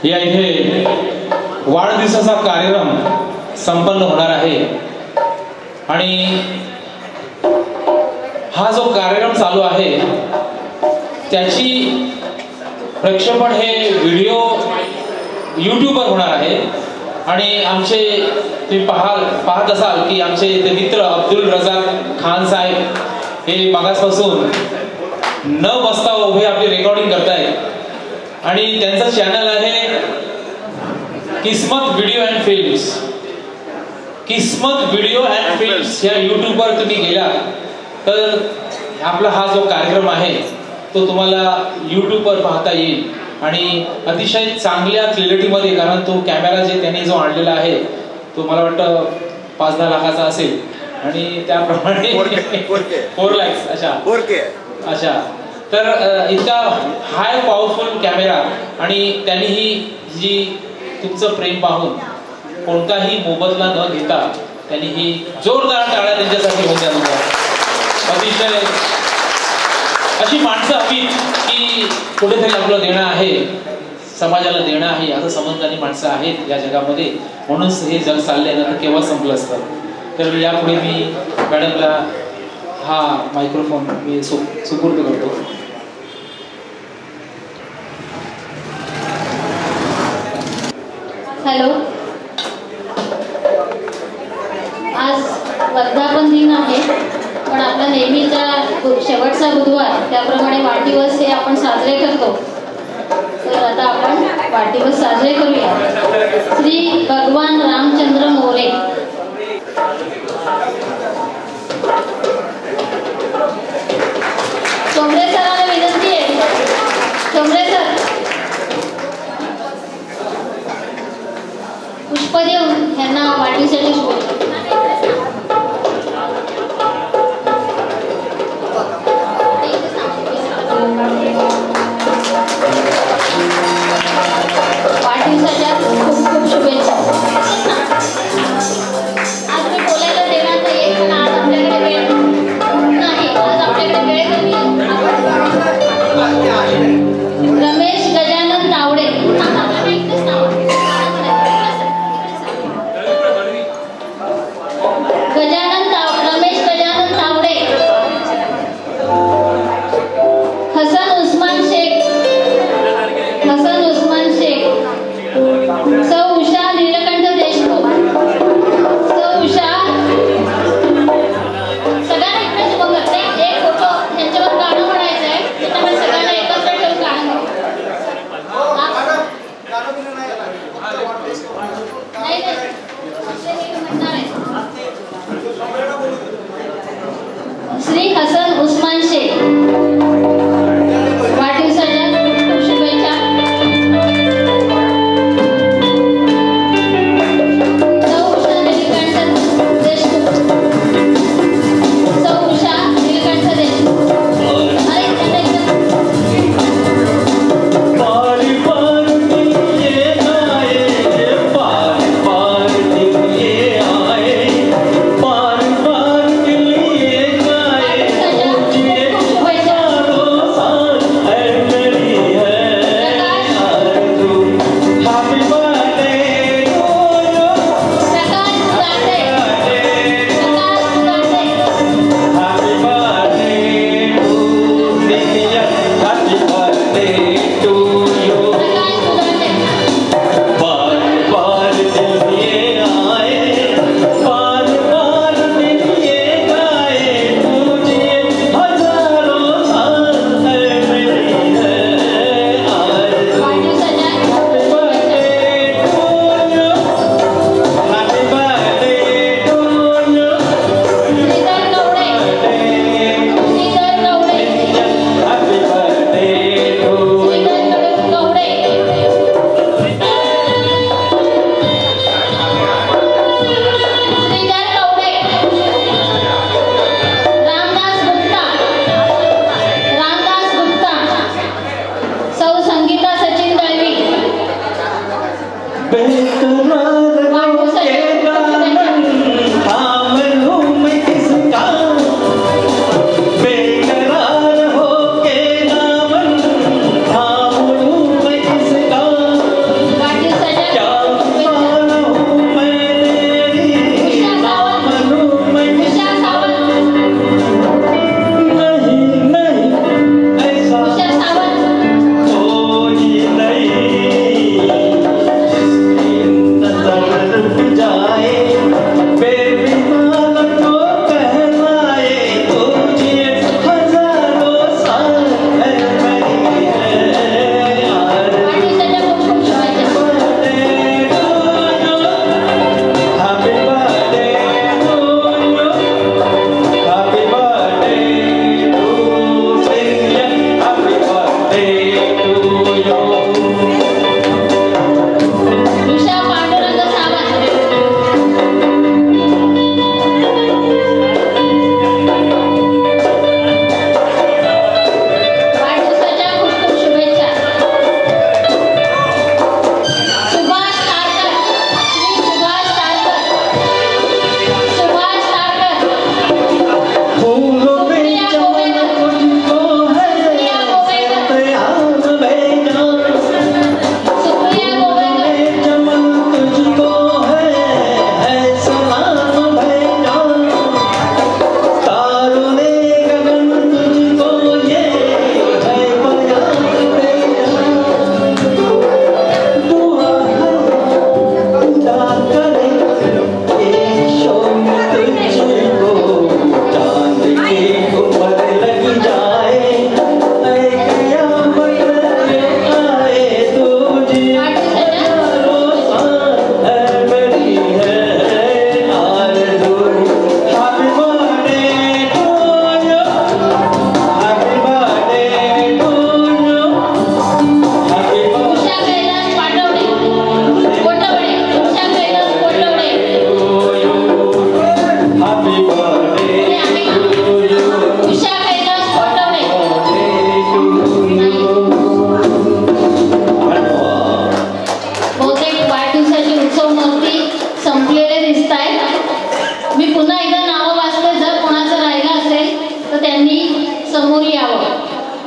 या इथे वाढदिवसाचा कार्यक्रम संपन्न होणार आहे आणि हा जो कार्यक्रम चालू आहे त्याची प्रक्षेपण हे व्हिडिओ यूट्यूबवर होणार आहे आणि आमचे तुम्ही पाहत असाल की आमचे ते मित्र अब्दुल रजाक खान साहेब हे मागासपासून न बसता उभे आपली रेकॉर्डिंग करतायत आणि त्यांचं चॅनल आहे किस्मत व्हिडिओ अँड फिल्म्स. किस्मत व्हिडिओ अँड फिल्म्स या यूट्यूबवर तुम्ही गेला तर आपला हा जो कार्यक्रम आहे तो तुम्हाला यूट्यूबवर पाहता येईल आणि अतिशय चांगल्या क्लॅरिटीमध्ये, कारण तो कॅमेरा जे त्यांनी जो आणलेला आहे तो मला वाटतं 5-10 लाखाचा असेल आणि त्याप्रमाणे 4 लाख अशा तर इतका हाय पॉवरफुल कॅमेरा आणि त्यांनी ही जी तुमचं प्रेम पाहून कोणताही मोबदला न घेता त्यांनी ही जोरदार टाळ्या त्यांच्यासाठी होत्या. अतिशय अशी माणसं हवी की कुठेतरी आपलं देणं आहे, समाजाला देणं आहे असं समजणारी माणसं आहेत या जगामध्ये, म्हणून हे जग चाललंय ना तर केव्हा संपलं असतं. तर यापुढे मी मॅडमला हा मायक्रोफोन मी सुपूर्द करतो. हॅलो, आज वर्धापन दिन आहे पण आपला नेहमीचा शेवटचा बुधवार त्याप्रमाणे वाढदिवस हे आपण साजरे करतो. तर आता आपण वाढदिवस साजरे करूया. श्री भगवान रामचंद्र मोरे. चोंबरे सरांना विनंती आहे. चोंबरे सर पुष्प देऊन यांना वाढदिवसाची शुभेच्छा. वाढदिवसाच्या खूप खूप शुभेच्छा. आज मी बोलायला देणार नाही पण आज आपल्याकडे वेळ नाही. आज आपल्याकडे वेळ कमी. रमेश गजानन तावडे.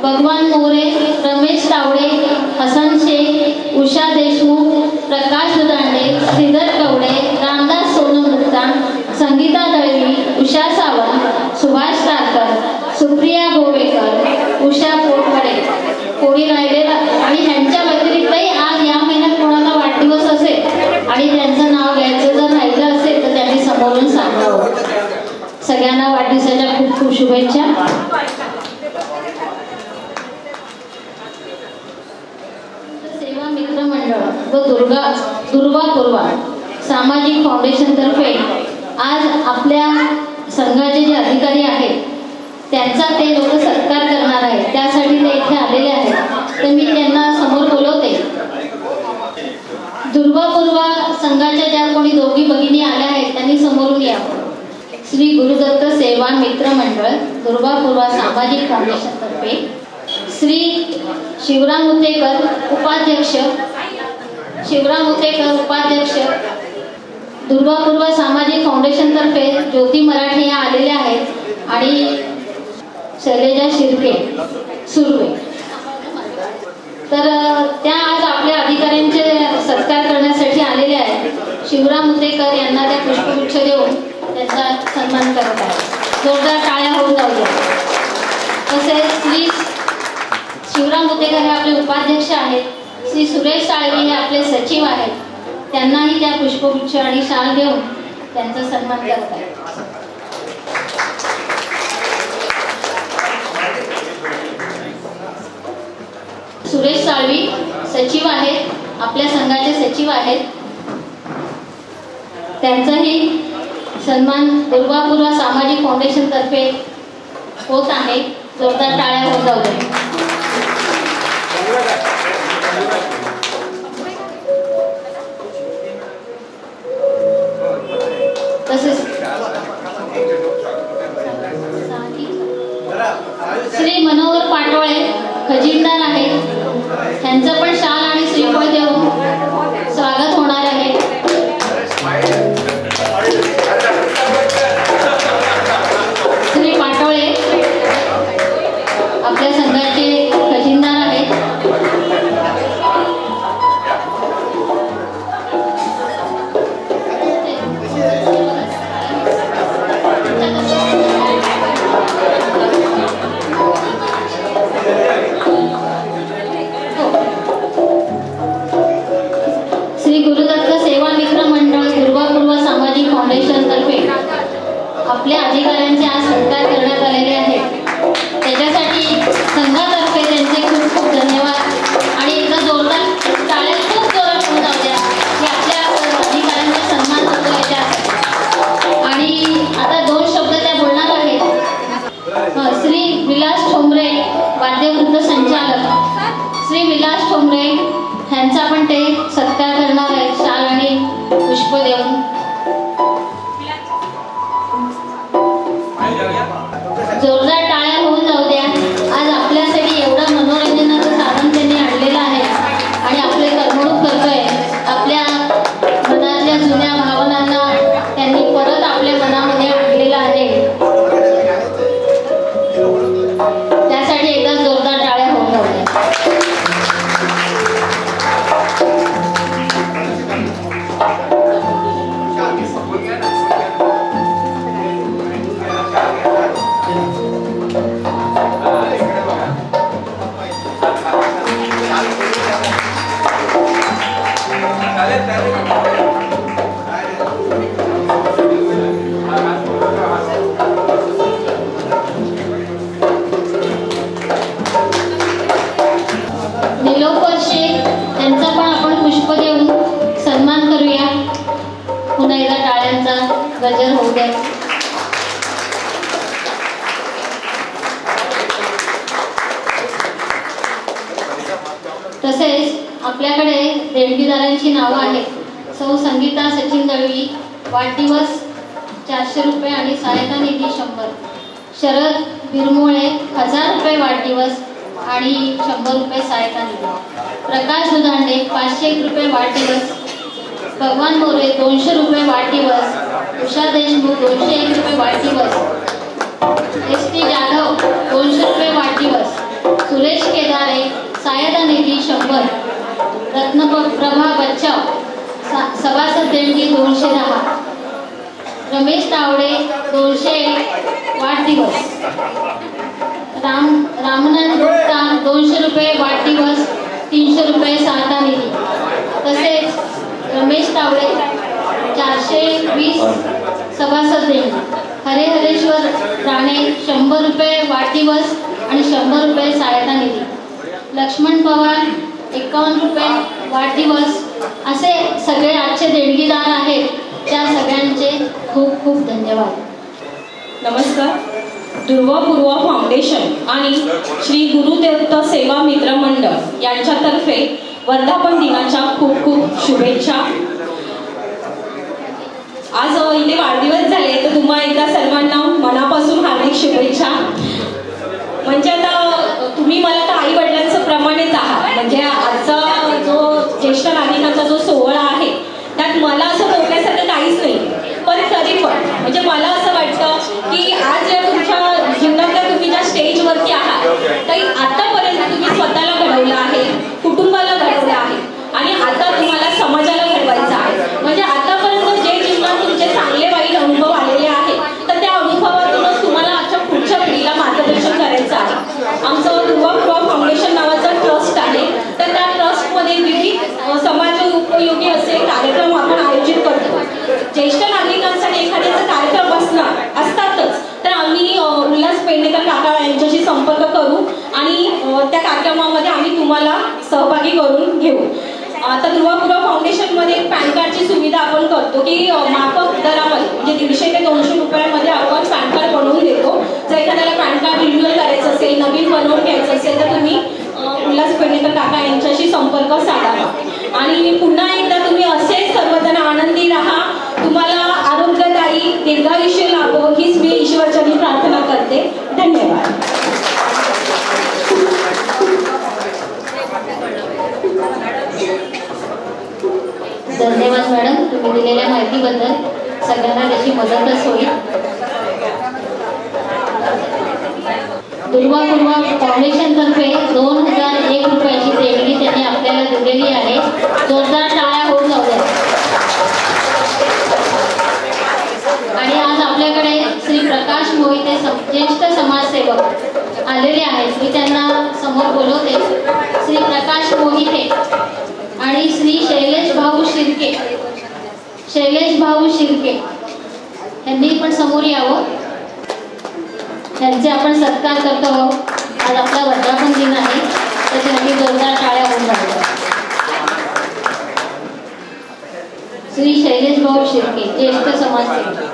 भगवान मोरे, रमेश तावडे, हसन शेख, उषा देशमुख, प्रकाश दुधांडे, श्रीधर कवडे, रामदास सोनमुक्ता, संगीता दळवी, उषा सावंत, सुभाष तारकर, सुप्रिया गोवेकर, उषा पोटवडे कोणी राहिलेला. आणि ह्यांच्या व्यतिरिक्तही आज या महिन्यात कोणाला वाढदिवस असेल आणि त्यांचं नाव घ्यायचं जर राहिलं असेल तर त्यांनी समोरून सांगावं. सगळ्यांना वाढदिवसाच्या खूप खूप शुभेच्छा. सेवा मित्र मंडळ व दुर्वा पूर्वा सामाजिक फाउंडेशन तर्फे आज आपल्या संघाचे जे अधिकारी आहेत त्यांचा ते लोक सत्कार करणार आहेत. त्यासाठी ते इथे आलेले आहेत. तर मी त्यांना समोर बोलवते. दुर्वा पूर्वा संघाच्या ज्या कोणी दोघी भगिनी आल्या आहेत त्यांनी समोरून यावं. श्री गुरुदत्त सेवा मित्र मंडळ दुर्वा पूर्वा सामाजिक फाउंडेशन तर्फे श्री शिवराम उतेकर उपाध्यक्ष, दुर्वा पूर्वा सामाजिक फाउंडेशन तर्फे ज्योती मराठे या आलेल्या आहेत आणि शैलेजा शिर्के सुर्वे. तर त्या आज आपल्या अधिकाऱ्यांचे सत्कार करण्यासाठी आलेले आहेत. शिवराम उतेकर यांना त्या पुष्पगुच्छ देऊन त्यांचा सन्मान करत आहेत. जोरदार टाळ्या होऊन जाऊ द्या. तसेच श्री शिवराम उतेकर हे आपले उपाध्यक्ष आहेत. श्री सुरेश साळवी हे आपले सचिव आहेत. त्यांनाही त्या पुष्पगुच्छ आणि शाल देऊन त्यांचा सन्मान करत आहेत. सुरेश साळवी सचिव आहेत, आपल्या संघाचे सचिव आहेत. त्यांचाही सन्मान दुर्वा पूर्वा सामाजिक फाउंडेशन तर्फे होत आहे. जोरदार टाळ्या होऊन जाऊ दे. तसेच श्री मनोहर पाटोळे खजिनदार आहेत. त्यांचं पण शाल आणि श्रीफळ देऊन स्वागत होणार आहे. श्री पाटोळे आपल्या संघाचे खजिनदार आहेत. आपल्या अधिकाऱ्यांचे आज सत्कार करण्यात आलेले आहे. त्याच्यासाठी संघातर्फे त्यांचे खूप खूप धन्यवाद आणि एकदा जोरदार टाळ्या खूप जोरात होऊन जाऊ द्या की आपल्या अधिकाऱ्यांचा सन्मान होतो याच्यासाठी. आणि आता दोन शब्द त्या बोलणार आहेत. श्री विलास ठोंबरे वाद्यवृंद संचालक श्री विलास ठोंबरे ह्यांचा पण ते सत्कार करणार आहेत शाल आणि पुष्प देऊन. जोरदार टाळ्या होऊन जाऊ द्या. आज आपल्यासाठी एवढं मनोरंजनाचं साधन त्यांनी आणलेलं आहे आणि आपले करमणूक करतोय. आपल्या मनातल्या जुन्या भावनांना त्यांनी परत आपल्या मनामध्ये आणलेलं आहे. त्यासाठी एकदा जोरदार टाळ्या होऊन जाऊ द्या. निलोफर शेख त्यांचा पण आपण पुष्प देऊन सन्मान करूया. पुन्हा एकदा टाळ्यांचा गजर होऊ द्या. तसेच आपल्याकडे देणगीदारांची नावं आहेत. सौ संगीता सचिन दळवी वाढदिवस 400 रुपये आणि सहायता निधी 100. शरद बिरमोळे 1000 रुपये वाढदिवस आणि 100 रुपये सहायता निधी. प्रकाश दुधांडे 501 रुपये वाढदिवस. भगवान मोरे 200 रुपये वाढदिवस. उषा देशमुख 201 रुपये वाढदिवस. एस.टी. जाधव 200 रुपये वाढदिवस. सुरेश केदारे सहायता निधी 100. रत्नप्रभा बच्चाव सभासद देणगी 210. रमेश तावडे 201 वाढदिवस. रामनाथ गुप्ता 200 रुपये वाढदिवस 300 रुपये सहायता निधी. तसेच रमेश तावडे 420 सभासद देणगी. हरेश्वर राणे 100 रुपये वाढदिवस आणि 100 रुपये सहायता निधी. लक्ष्मण पवार 51 रुपये वाढदिवस. असे सगळे आजचे देणगीदार आहेत. त्या सगळ्यांचे खूप खूप धन्यवाद. नमस्कार. दुर्वापूर्वा फाउंडेशन आणि श्री गुरुदेवता सेवा मित्र मंडळ यांच्यातर्फे वर्धापन दिनाच्या खूप खूप शुभेच्छा. आज इथे वाढदिवस झाले तर तुम्हा एकदा सर्वांना मनापासून हार्दिक शुभेच्छा. म्हणजे आता तुम्ही मला तर आई वडिलांचं प्रमाणेच आहात. म्हणजे आजचा जो ज्येष्ठ नागरिकांचा जो सोहळा आहे त्यात मला असं बोलण्यासारखं काहीच नाही. पण तरी पण म्हणजे मला असं वाटतं की आज या तुमच्या जीवनातल्या तुम्ही ज्या स्टेजवरती आहात तरी आतापर्यंत तुम्ही स्वतःला घडवलं आहे, कुटुंबाला घडवलं आहे आणि आता तुम्हाला समाजाला घडवायचं आहे. म्हणजे आतापर्यंत जे जीवनात तुमचे चांगले वाईट अनुभव आलेले आहेत तर त्या अनुभवातूनच तुम्हाला आजच्या पुढच्या पिढीला मार्गदर्शन करायचं आहे. आमचं दुर्वापूर्वा फाउंडेशन नावाचं ट्रस्ट आहे. तर त्या ट्रस्टमध्ये विविध समाज उपयोगी असे कार्यक्रम आपण आयोजित करतो. ज्येष्ठ नागरिकांसाठी एखाद्याचा कार्यक्रम असतातच तर आम्ही उल्हास पेडणेकर काका यांच्याशी संपर्क करू आणि त्या कार्यक्रमामध्ये आम्ही तुम्हाला सहभागी करून घेऊ. आता दुर्वापूर्वा फाउंडेशनमध्ये एक पॅन कार्डची सुविधा आपण करतो की माफक दरामध्ये म्हणजे 150 ते 200 रुपयामध्ये आपण पॅन कार्ड बनवून देतो. जर एखाद्याला पॅन कार्ड रिन्युअल करायचं असेल, नवीन बनवून घ्यायचं असेल तर तुम्ही उल्हास पेडणेकर काका यांच्याशी संपर्क साधावा. आणि पुन्हा एकदा तुम्ही असेच सर्वजण आनंदी राहा, तुम्हाला आरोग्यदायी दीर्घायुष्य लाभो हीच मी ईश्वरचरणी प्रार्थना करते. धन्यवाद. धन्यवाद मॅडम, तुम्ही दिलेल्या माहितीबद्दल. सगळ्यांना त्याची मदतच होईल. दुर्वापूर्वा फाउंडेशनतर्फे 2001 रुपयाची देणगी त्यांनी आपल्याला दिलेली आहे. जोरदार टाळ्या होऊन जाऊ द्या. आणि आज आपल्याकडे श्री प्रकाश मोहिते ज्येष्ठ समाजसेवक आलेले आहेत. मी त्यांना समोर बोलवते. श्री प्रकाश मोहिते आणि श्री शैलेश भाऊ शिर्के यांनी पण समोर यावं. त्यांचे आपण सत्कार करतो आहोत. आज आपला वर्धापन दिन आहे त्याच्यासाठी जोरदार टाळ्या होऊन जातात. श्री शैलेश भाऊ शिर्के ज्येष्ठ समाजसेवक.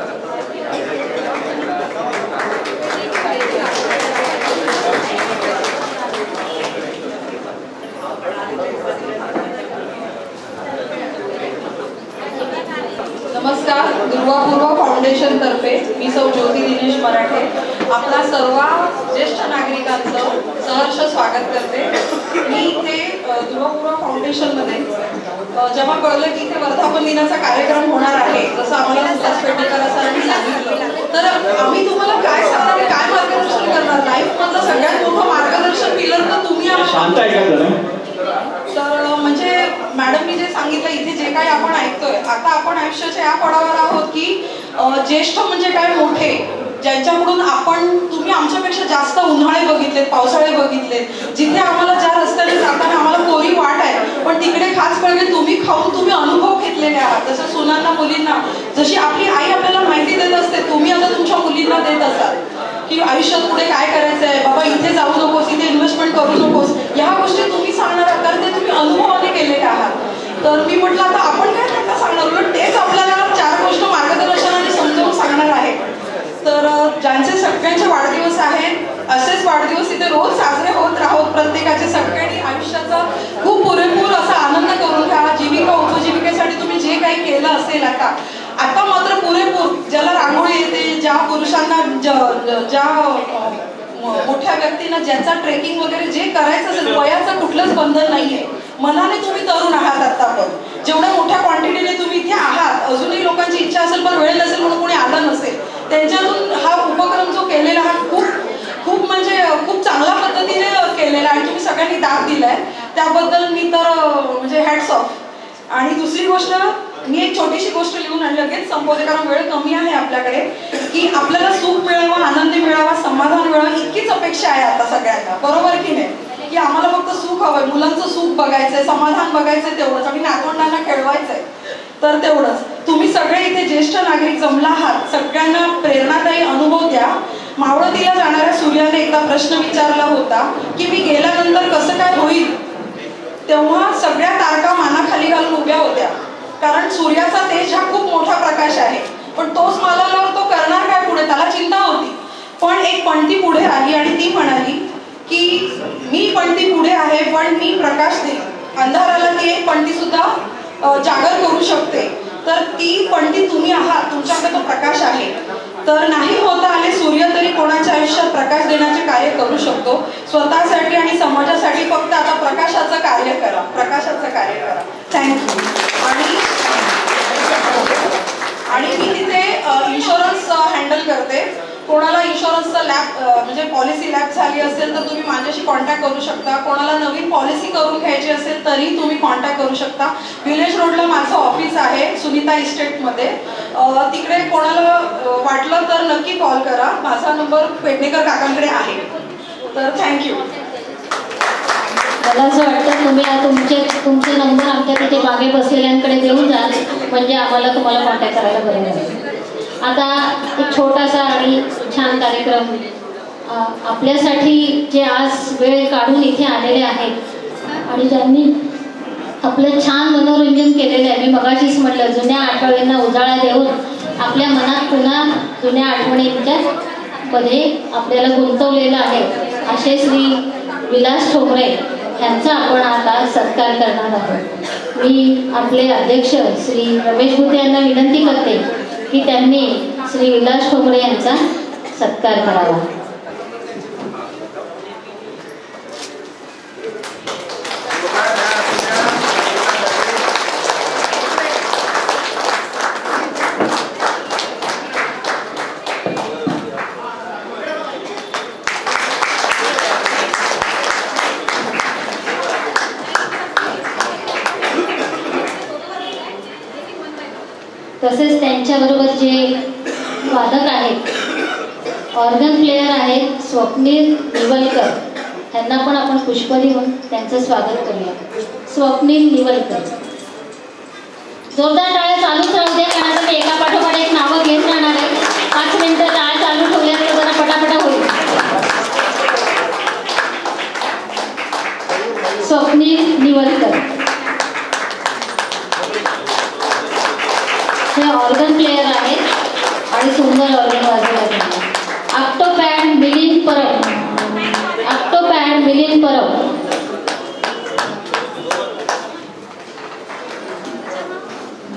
नमस्कार. दुर्वापूर्वा फाउंडेशन तर्फे मी सौ ज्योती दिनेश मराठे आपला सर्व ज्येष्ठ नागरिकांचं सहर्ष स्वागत करते. मी इथे दुर्वापूर्वा फाउंडेशनमध्ये जेव्हा कळलं की इथे वर्धापन दिनाचा कार्यक्रम होणार आहे, जसं आम्हाला उल्हास पेडणेकर सरांनी सांगितलं, तर आम्ही तुम्हाला काय सांगणार, काय मार्गदर्शन करणार. लाईफ मधलं सगळ्यात मोठं मार्गदर्शन पिलर तर तुम्ही आहात. तर म्हणजे मॅडमनी जे सांगितलं इथे जे काही आपण ऐकतोय, आता आपण आयुष्याच्या या पडावर आहोत की ज्येष्ठ म्हणजे काय मोठे, ज्यांच्याकडून तुम्ही आमच्यापेक्षा जास्त उन्हाळे बघितलेत, पावसाळे बघितलेत, जिथे आम्हाला ज्या रस्त्याने जाताना आम्हाला कोरी वाट आहे पण तिकडे खास पडवे तुम्ही खाऊन तुम्ही अनुभव घेतलेले आहात. जसं सुनांना मुलींना जशी आपली आई आपल्याला माहिती देत असते, तुम्ही आता तुमच्या मुलींना देत असाल की आयुष्यात पुढे काय करायचं आहे, बाबा इथे जाऊ नकोस, इथे इन्व्हेस्टमेंट करू नकोस, या गोष्टी तुम्ही सांगणार आहात कारण ते तुम्ही अनुभवाने केलेले आहात. तर मी म्हटलं आता आपण काय त्यांना सांगणार, उलट तेच आपल्याला 4 गोष्ट मार्गदर्शनाने समजावून सांगणार आहेत. तर ज्यांचे सगळ्यांचे वाढदिवस आहेत असेच वाढदिवस इथे रोज साजरे होत राहोत. प्रत्येकाचे सगळ्यांनी आयुष्याचा खूप पुरेपूर असा आनंद करून घ्या. जीविका उपजीविकेसाठी तुम्ही जे काही केलं असेल आता मात्र पुरेपूर, ज्याला रांगोळी येते, ज्या पुरुषांना ज्या मोठ्या व्यक्तींना ज्याचा ट्रेकिंग वगैरे जे करायचं असेल, वयाचं कुठलंच बंधन नाहीये. मनाने तुम्ही तरुण आहात. आता पण जेवढ्या मोठ्या क्वांटिटीने तुम्ही इथे आहात, अजूनही लोकांची इच्छा असेल पण वेळ नसेल म्हणून कोणी आलं नसेल, त्यांच्यातून हा उपक्रम जो केलेला हा खूप म्हणजे खूप चांगल्या पद्धतीने केलेला आणि तुम्ही सगळ्यांनी दाद दिलाय त्याबद्दल मी तर म्हणजे हॅट्स ऑफ. आणि दुसरी गोष्ट मी एक छोटीशी गोष्ट लिहून आणि लगेच संपवते कारण वेळ कमी आहे आपल्याकडे, की आपल्याला सुख मिळावं, आनंद मिळावा, समाधान मिळावं इतकीच अपेक्षा आहे आता सगळ्यांना, बरोबर की नाही? की आम्हाला फक्त सुख हवंय, मुलांचं सुख बघायचंय, समाधान बघायचंय तेवढंच आणि नातवंडांना खेळवायचंय तर तेवढंच. तुम्ही सगळे इथे ज्येष्ठ नागरिक जमला आहात, सगळ्यांना प्रेरणादायी अनुभव द्या. मावळतीला जाणाऱ्या सूर्याने एकदा प्रश्न विचारला होता की मी गेल्यानंतर कसं काय होईल, तेव्हा सगळ्या तारका मानाखाली घालून उभ्या होत्या कारण सूर्याचा तेज हा खूप मोठा प्रकाश आहे, पण तोच मालावर तो करणार काय पुढे, त्याला चिंता होती. पण एक पणती पुढे आली आणि ती म्हणाली की मी पणती पुढे आहे पण मी प्रकाश देईन, अंधाराला ती एक पणती सुद्धा जागर करू शकते, तर ती पणती तुम्ही आहात, तुमच्याकडे तो प्रकाश आहे. तर नाही होता आले सूर्य तरी कोणाच्या आयुष्यात प्रकाश देण्याचे कार्य करू शकतो. स्वतःसाठी आणि समाजासाठी फक्त आता प्रकाशाचं कार्य करा, प्रकाशाचं कार्य करा. थँक्यू. आणि मी तिथे इन्शुरन्स हँडल करते. कोणाला इन्शुरन्सचा लॅब म्हणजे पॉलिसी लॅब झाली असेल तर तुम्ही माझ्याशी कॉन्टॅक्ट करू शकता. कोणाला नवीन पॉलिसी करून घ्यायची असेल तरी तुम्ही कॉन्टॅक्ट करू शकता. विलेज रोडला माझं ऑफिस आहे सुनीता इस्टेटमध्ये, तिकडे कोणाला वाटलं तर नक्की कॉल करा. माझा नंबर पेडणेकर काकांकडे आहे. तर थँक्यू. मला असं वाटतं तुम्ही तुमचे नंबर आमच्या तिथे मागे बसलेल्यांकडे देऊन जा म्हणजे आम्हाला तुम्हाला कॉन्टॅक्ट करायला बरं लागेल. आता एक छोटासा आणि छान कार्यक्रम आपल्यासाठी जे आज वेळ काढून इथे आलेले आहेत आणि ज्यांनी आपलं छान मनोरंजन केलेलं आहे. मी मगाशीच म्हटलं जुन्या आठवणींना उजाळा देऊन आपल्या मनात पुन्हा जुन्या आठवणींच्या मध्ये आपल्याला गुंतवलेलं आहे असे श्री विलास ठोंबरे यांचा आपण आता सत्कार करणार आहोत. मी आपले अध्यक्ष श्री रमेश भुते यांना विनंती करते की त्यांनी श्री विलास ठोंबरे यांचा सत्कार करावा. तसेच त्यांच्याबरोबर जे वादक आहेत, ऑर्गन प्लेयर आहेत स्वप्नील निवलकर, त्यांना पण आपण पुष्प देऊन त्यांचं स्वागत करूया. स्वप्नील निवलकर. जोरदार टाळ्या चालूच राहू दे कारण आता मी एका पाठोपाठ एक नावं घेत राहणार आहे. 5 मिनिटं टाळ्या चालू ठेवल्या तर जरा पटापटा होईल. स्वप्नील निवलकर हे ऑर्गन प्लेयर आहेत आणि सुंदर ऑर्गन वाजवतात. Octopad Milind Parab, octopad Milind Parab.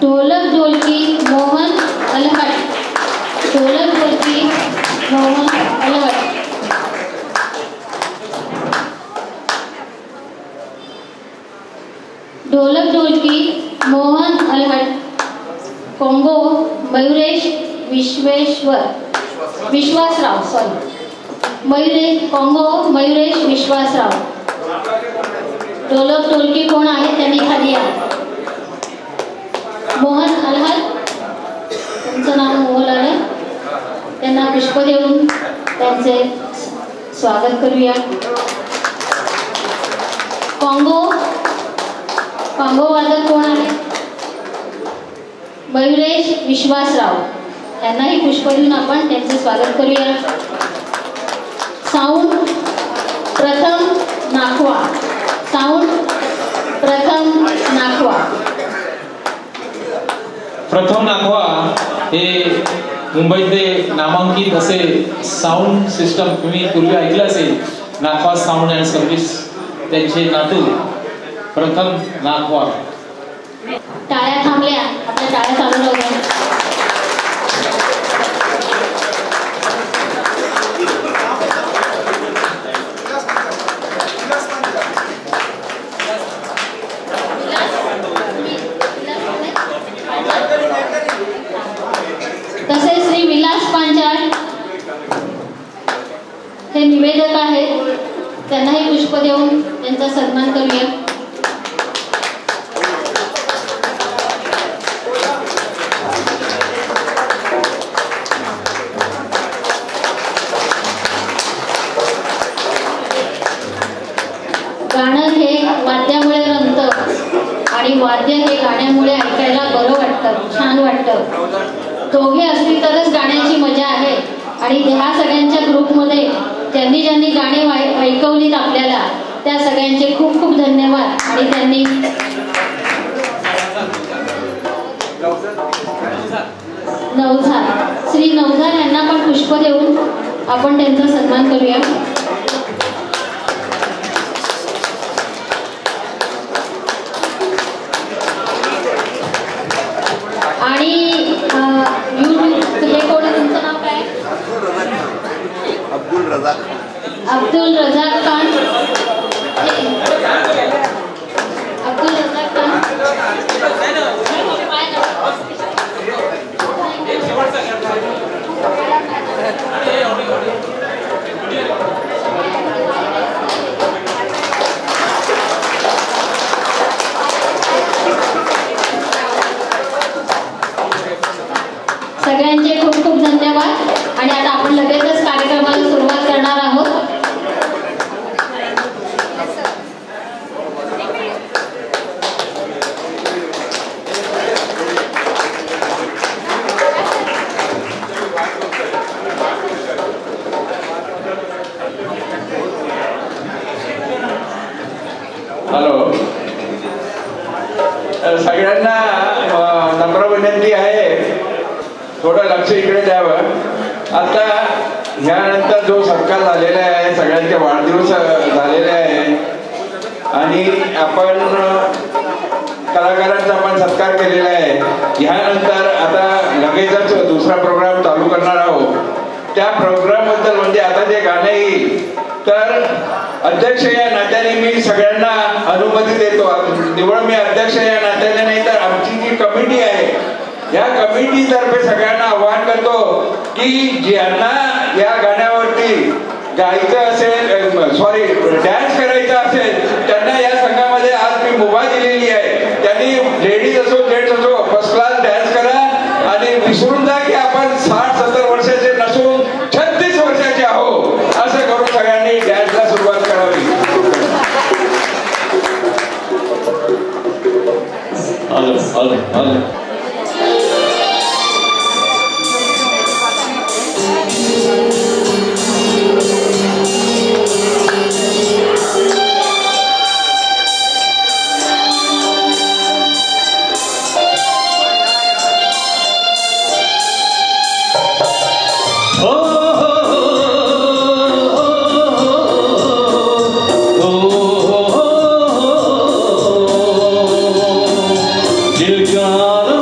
ढोलक ढोलकी मोहन अलहट, ढोलक ढोलकी मोहन अलहट. ढोलक ढोलकी मोहन अलहट. Conga Mayuresh Vishwasrao, conga Mayuresh Vishwasrao. ढोलक ढोलकी कोण आहे त्यांनी खाली या. मोहन अलहट, तुमचं नाव मोहन अलहट, त्यांना पुष्प देऊन त्यांचे स्वागत करूया. कोंगो वादक कोण आहे? मयुरेश विश्वासराव, यांनाही पुष्प देऊन आपण त्यांचे स्वागत करूया. साऊंड प्रथम नाखवा, साऊंड प्रथम नाखवा. प्रथम नाखवा हे मुंबईतले नामांकित असे साऊंड सिस्टम तुम्ही पूर्वी ऐकलं असेल, नाखवा साऊंड अँड सर्व्हिस, त्यांचे नातू प्रथम नाखवा. टाळ्या थांबल्या, आपल्या टाळ्या चालू राहू. तसेच श्री विलास पांचाळ पुष्प देऊन त्यांचा सन्मान करूया. गाणं हे वाद्यामुळे रमतं आणि वाद्य हे गाण्यामुळे ऐकायला बरं वाटतं, छान वाटतं. दोघे असतील तरच गाण्याची मजा आहे. आणि ह्या सगळ्यांच्या ग्रुपमध्ये ज्यांनी ज्यांनी गाणी ऐकवलीत आपल्याला त्या सगळ्यांचे खूप खूप धन्यवाद. आणि त्यांनी नवझार श्री नवझार यांना पण पुष्प देऊन आपण त्यांचा सन्मान करूया. आणि हे कोण, तुमचं नाव काय? अब्दुल रजाक खान. अब्दुल रजाक खान. सगळ्यांचे खूप खूप धन्यवाद. आणि आता आपण लगेचच कार्यक्रमाला सुरुवात करणार आहोत. हॅलो, सगळ्यांना नम्र विनंती आहे, थोडं लक्ष इकडे द्यावं. आता ह्यानंतर जो सत्कार झालेला आहे, सगळ्यांचे वाढदिवस झालेले आहे आणि आपण कलाकारांचा आपण सत्कार केलेला आहे. ह्यानंतर आता लगेचच दुसरा प्रोग्राम चालू करणार आहोत. त्या प्रोग्राम बद्दल म्हणजे आता जे गाणं येईल तर अध्यक्ष या नात्याने मी सगळ्यांना अनुमती देतो. निवड मी अध्यक्ष या नात्याने नाही तर आमची जी कमिटी आहे या कमिटीतर्फे सगळ्यांना आवाहन करतो की ज्यांना या गाण्यावरती गायचं असेल, डान्स करायचं असेल त्यांना या संघामध्ये आज मी मुभा दिलेली आहे. त्यांनी लेडीज असो जेंट्स असो फर्स्ट क्लास डान्स करा आणि विसरून जा की आपण 60-70 वर्षाचे नसून 36 वर्षाचे आहो असं करून सगळ्यांनी डान्सला सुरुवात करावी. दिल का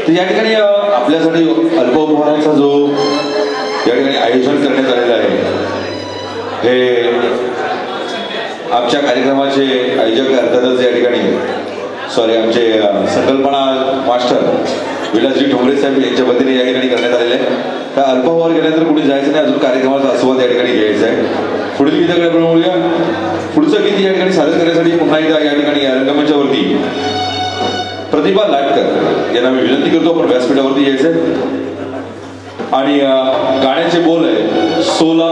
तर या ठिकाणी आपल्यासाठी अल्पोपहाराचा जो या ठिकाणी आयोजन करण्यात आलेलं आहे, हे आमच्या कार्यक्रमाचे आयोजक अर्थातच या ठिकाणी आमचे संकल्पना मास्टर विलासजी ठोंबरे साहेब यांच्या वतीने या ठिकाणी करण्यात आलेले आहे. तर अल्पोपहार गेल्यानंतर कुठे जायचं नाही, अजून कार्यक्रमाचा आस्वाद या ठिकाणी घ्यायचा आहे. पुढील गीताकडे आपण बोलूया. पुढचं गीत या ठिकाणी सादर करण्यासाठी पुन्हा एकदा या ठिकाणी रंगमंचावरती प्रतिभा लाटकर यांना मी विनंती करतो, आपण व्यासपीठावरती यायचंय. आणि गाण्याचे बोल आहे 16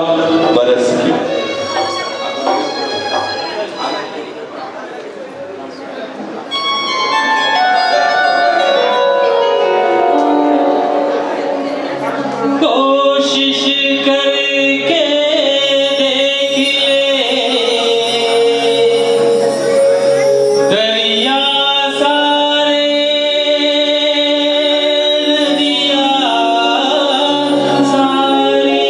बरस की. कोशिश करके देख ले दरिया सारे नदिया सारी,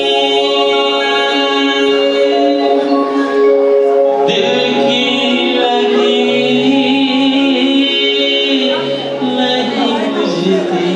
दिल की लगी नहीं बुझती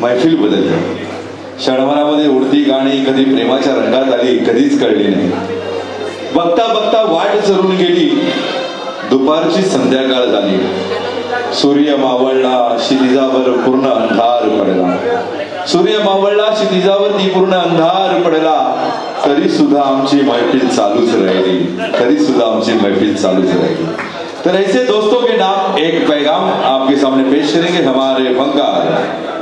मैफिल बदलली. क्षणभरामध्ये उडती गाणी कधी प्रेमाच्या रंगात आली कधीच कळली नाही. बघता बघता वाट चरून गेली. दुपारची संध्याकाळ झाली. सूर्य मावळला क्षितिजावर पूर्ण अंधार पडला. सूर्य मावळला क्षितिजावरती पूर्ण अंधार पडला. तरी सुद्धा आमची महफिल चालूच राहिली. तरी सुद्धा आमची महफिल चालूच राहिली. तो ऐसे दोस्तों के नाम एक पैगाम आपके सामने पेश करेंगे हमारे फनकार.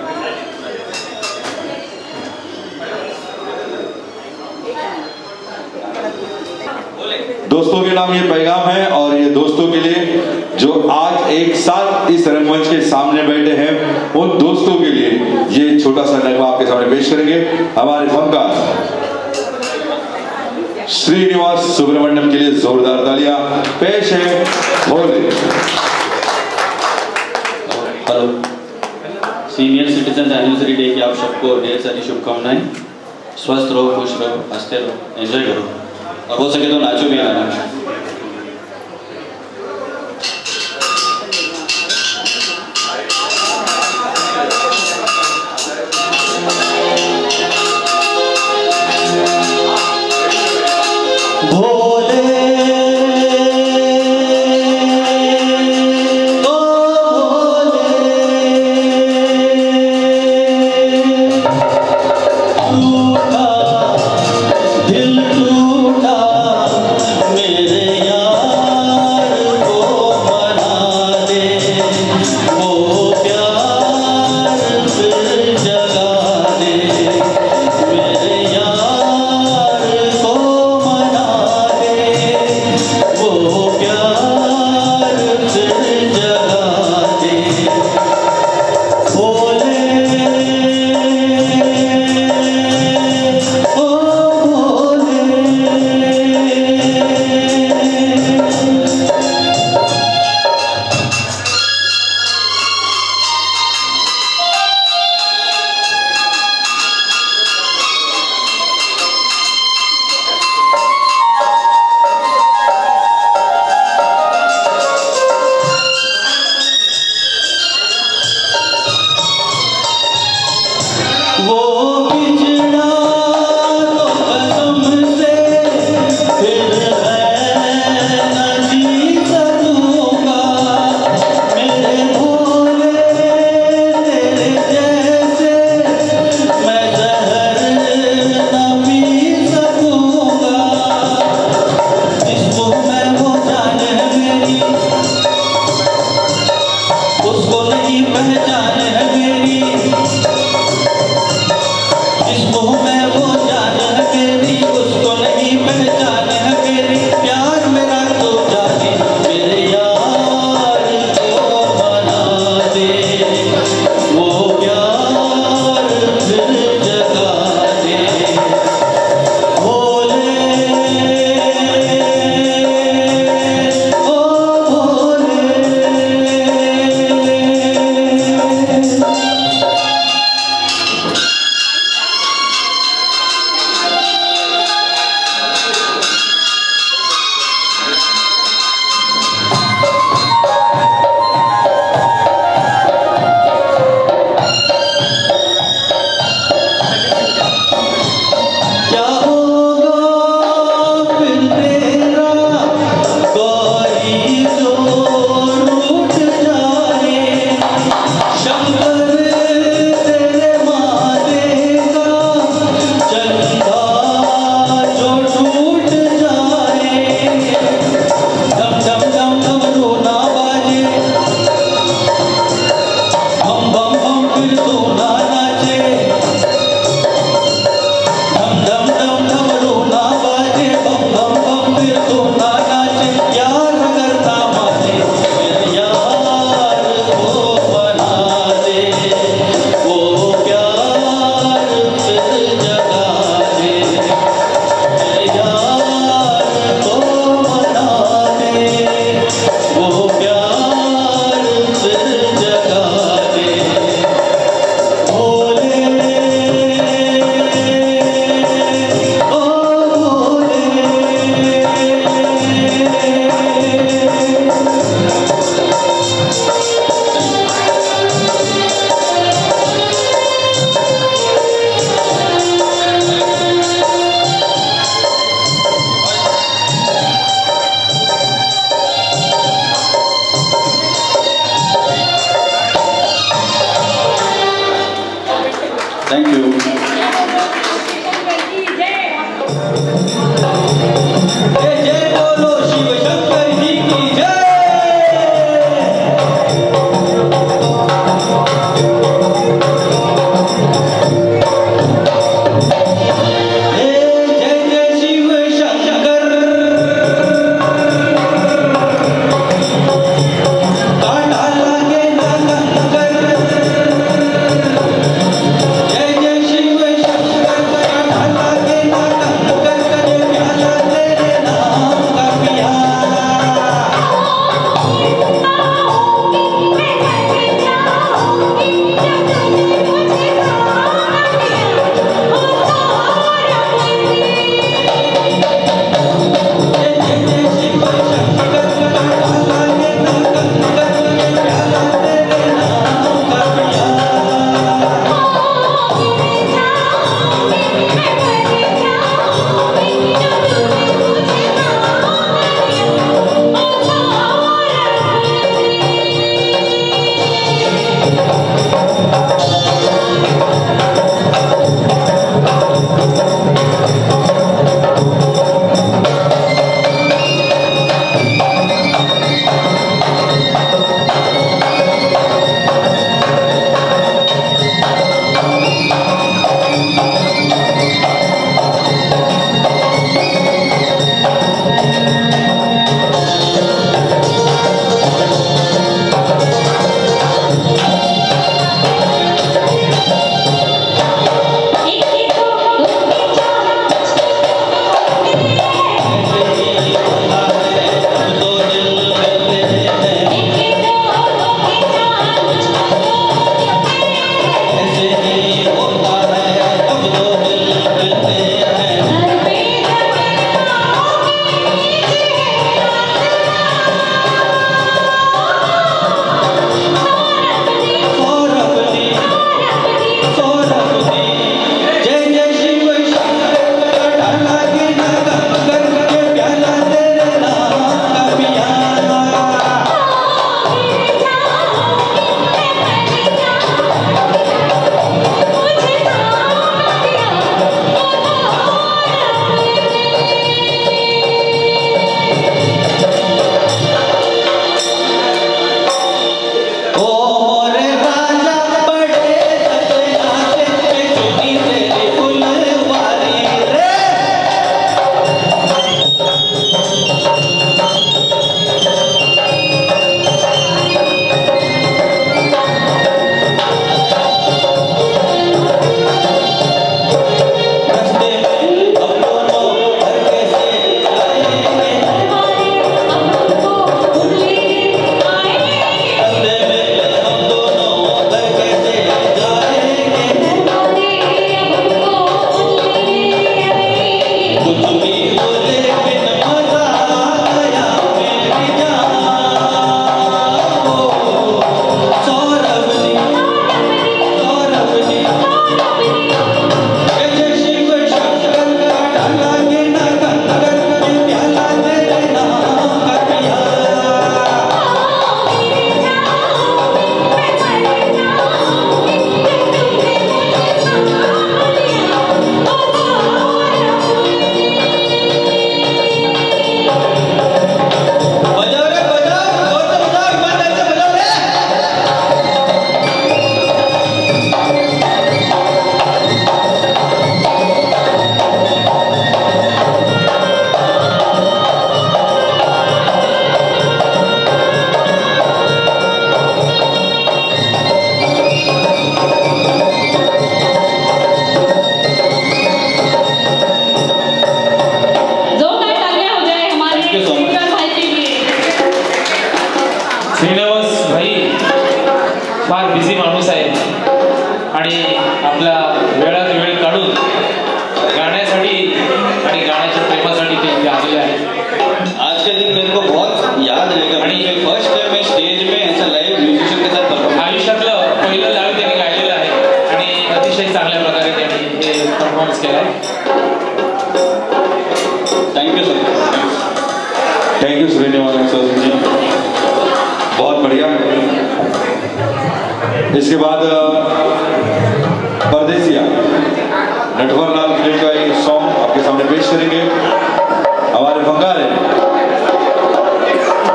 दोस्तों के नाम ये पैगाम है और ये दोस्तों के लिए जो आज एक साथ इस रंगमंच के सामने बैठे हैं उन दोस्तों के लिए ये छोटा सा नगमा आपके सामने पेश करेंगे हमारे फनकार श्रीनिवास सुब्रमण्यम के लिए जोरदार तालियां पेश है. भोले. Hello senior citizen anniversary day की आप सबको ढेर सारी शुभकामनाएं. स्वस्थ रहो, खुश रहो, हंसते रहो, एंजॉय करो और हो सके तो नाचो भी आना. थैंक यू श्रीनिवासन सर जी, बहुत बढ़िया। इसके बाद परदेसिया नटवर लाल फिल्म का एक सॉन्ग आपके सामने पेश करेंगे हमारे बंगाली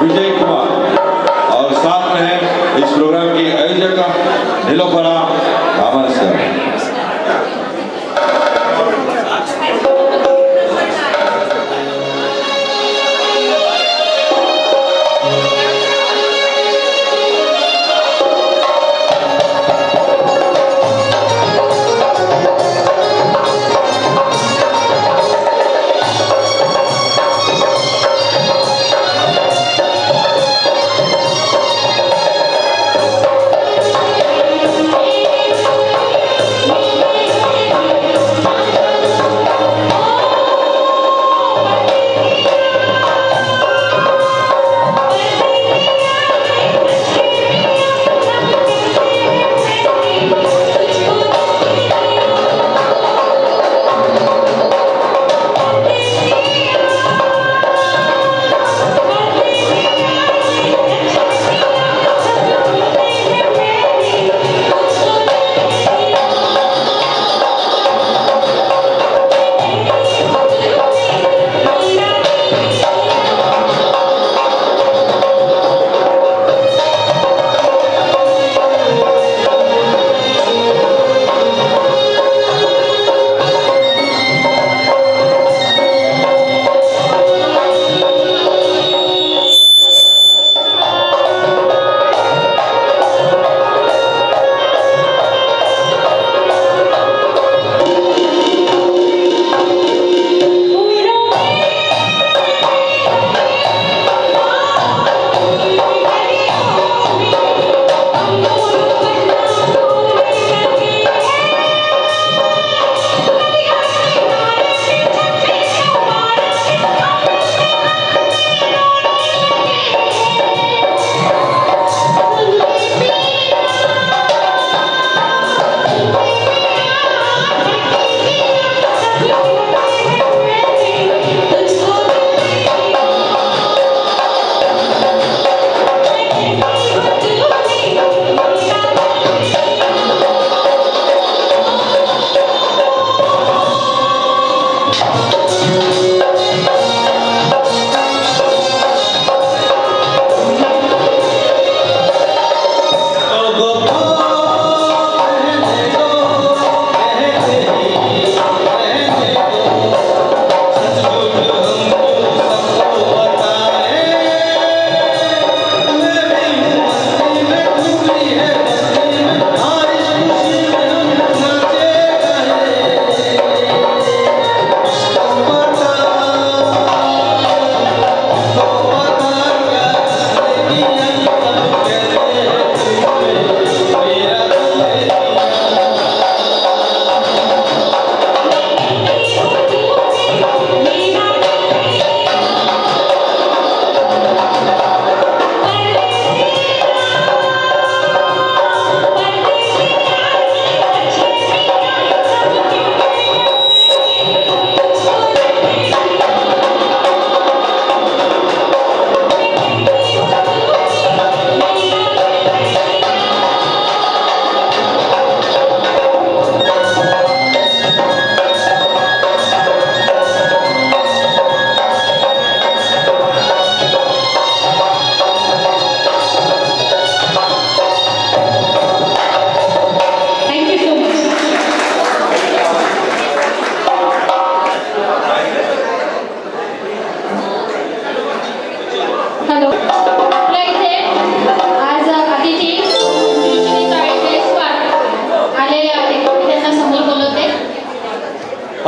विजय कुमार, और साथ में है इस प्रोग्राम की आयोजक नीलोफरा रामस्कर।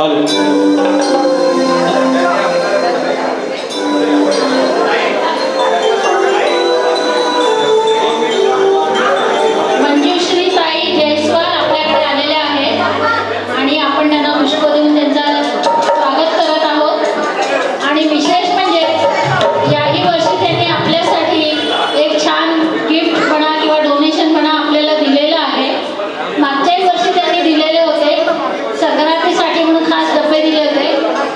मंजुश्री ताई जयस्वाल आपल्याकडे आलेल्या आहेत आणि आपण त्यांना पुष्प देऊन त्यांचं स्वागत करत आहोत. आणि विशेष म्हणजे याही वर्षी त्यांनी आपल्यासाठी एक छान गिफ्ट म्हणा किंवा डोनेशन म्हणा आपल्याला दिलेलं आहे. मागच्याही वर्षी त्यांनी दिलेले होते, संक्रांतीसाठी म्हणून खास डबे दिले होते.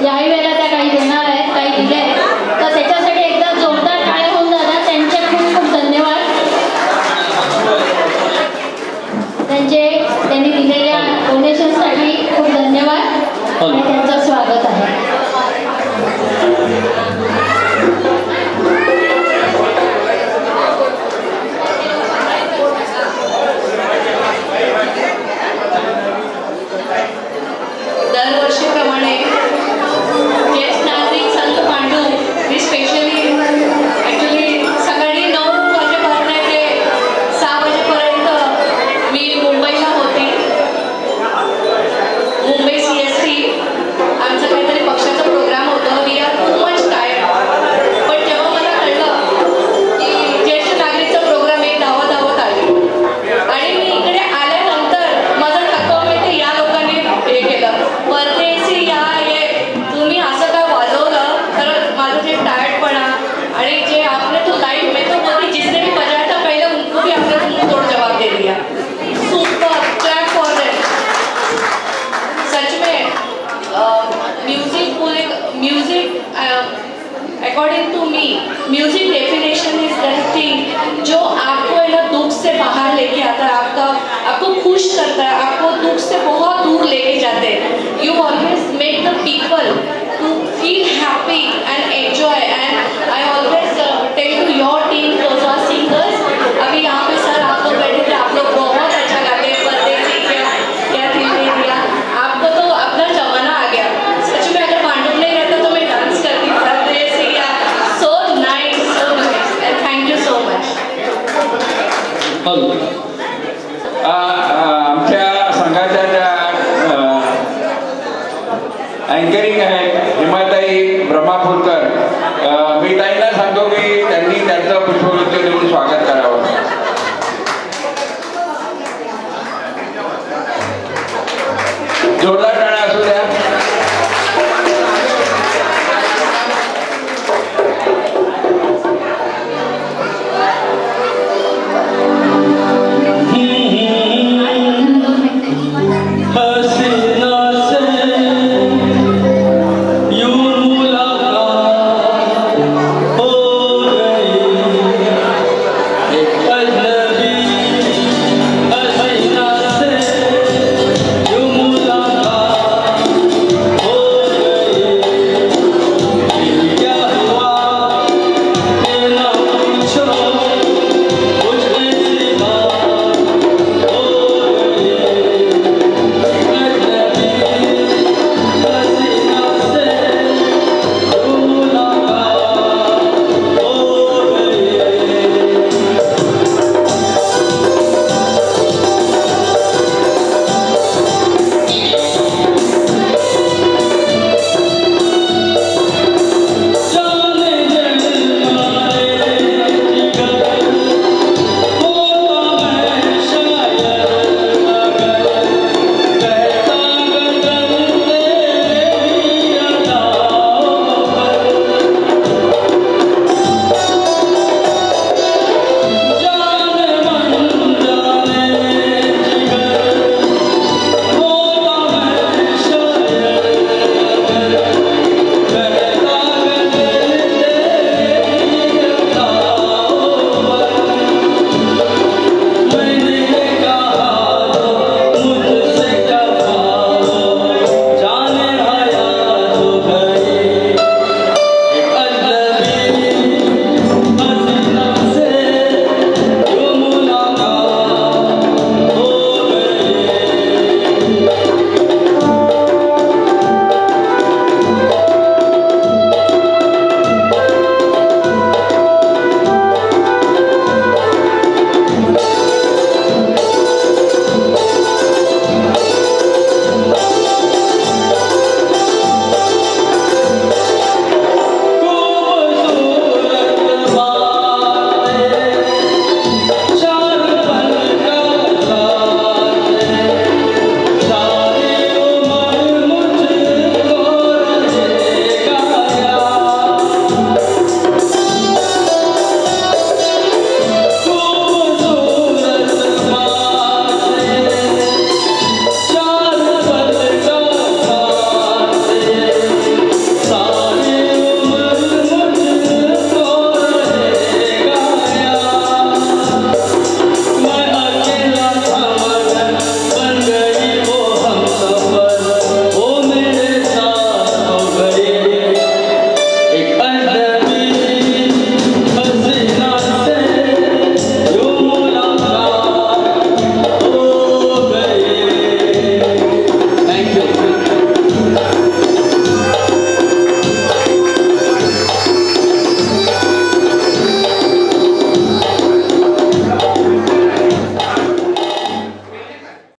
याही वेळेला त्या काही देणार आहेत, काही दिले आहेत, तर त्याच्यासाठी एकदा जोरदार टाळ्या होऊन दादा त्यांचे खूप खूप धन्यवाद. त्यांनी दिलेल्या डोनेशनसाठी खूप धन्यवाद आणि त्यांचं स्वागत आहे. दरवर्षीप्रमाणे ज्येष्ठ नागरिक संघ पांडू मी स्पेशली ॲक्च्युली सकाळी 9 वाजेपर्यंत ते 6 वाजेपर्यंत मी मुंबईला होती. मुंबई CST आमचं काहीतरी पक्षाचा प्रोग्राम होतं. We are too much tired. पण जेव्हा मला कळलं की ज्येष्ठ नागरिकचा प्रोग्राम एक धावत आली आणि मी इकडे आल्यानंतर माझं थकवा ते या लोकांनी हे केलं, परदेशी या ये तुम्ही असं काय वाजवलं तर माझं जे टायर्डपणा आणि जे आपने तो लाइफ में तो बोली जिसने भी बजाया था पहले उनको भी आपने मुंह तोड़ जवाब दे दिया. Super clap for them. सच में music according to me music definition is that thing जो आपको है ना दुख से बाहर लेके आता है, आपको खुश करता है, आपको दुख से बहुत दूर लेके जाते हैं. You always make the people to feel happy and enjoy. And I always tell to your team those are singers. अभी यहाँ पे सर आप लोग बैठे थे, आप लोग बहुत अच्छा गाते हैं. परदेसी क्या दिल दे दिया, आपको तो अपना जमाना आ गया. सच में अगर पांडव नहीं रहता तो मैं डांस करती. परदेसी so nice end thank you so much. आमच्या संघाच्या ज्या अँकरिंग आहे